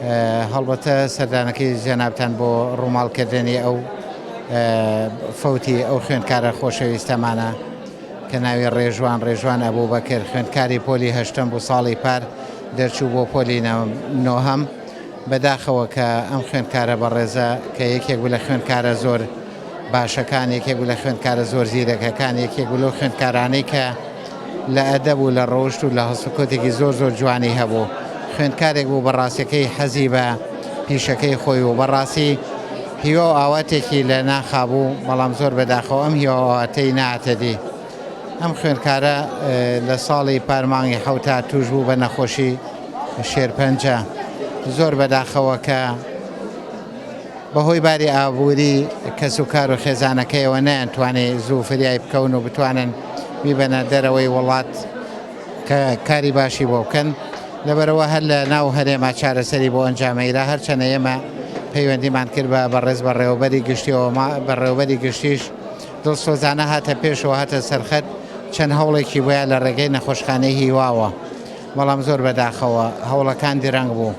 هەڵبەتە سەردانەکەی جەنابتان بۆ ڕووماڵکردنی ئەو فەوتی ئەو خوێندکارە خۆشەویستەمانە کە ناوی ڕێژوان ئەبووبەکر، خوێندکاری پۆلی هەشتم بوو ساڵی پار دەرچوو بۆ پۆلی نۆهەم. بەداخەوە کە ئەم خوێندکارە بەڕێزە کە یەکێک بوو لە خوێندکارە زۆر باشەکان، یەکێک بوو لە خوێندکارە زۆر زیرەکەکان، یەکێک بوو لەو خوێندکارانەی کە لە ئەدەب و لە ڕۆژت و لە هەڵسوکۆتێکی زۆر جوانی هەبوو. خوێندکارێک بوو بەڕاستیەکەی حەزی بە پیشەکەی خۆی و بەڕاستی هیوا و ئاواتێکی لە ناخابوو، بەڵام زۆر بەداخەوە ئەم هیوا ئاواتەی ناتەدی. ئەم خوێندکارە لە ساڵی پارمانگی حەوتا توش بوو بە نەخۆشی شێرپەنجە. زۆر بەداخەوە کە بەهۆی باری ئابووری کەس و کار و خێزانەکەیەوە نەیانتوانێت زوو فریای بکەون و بتوانن بیبەنە دەرەوەی وڵات کە کاری باشی بۆ بکەن. لەبەرەوە هەر لە ناو هەرێما چارەسەری بۆ ئەنجامەیرا هەرچەنە ئێمە پەیوەندیمان کرد بە بەڕێز بەڕێوەبەری گشتیەوە، بەڕێوەبەری گشتیش دڵسۆزانە هاتە پێشەوە هاتە سەرخەت چەند هەوڵێکی بۆیە لە ڕێگەی نەخۆشخانەی هیواوە، بەڵام زۆر بەداخەوە هەوڵەکان درەنگ بوو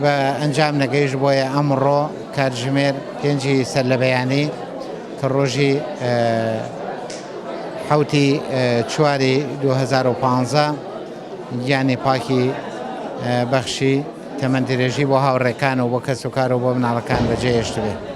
بە ئەنجام نەگەیشت. بۆیە ئەمڕۆ کاتژمێر 5 سەر لە بەیانی کە ڕۆژی 7 چواری 2015 گیانی پاکی بەخشی تەمەندرێژی بۆ هاوڕێکان و بۆ کەس و کار و بۆ مناڵەکان بەجێهێشت بێت.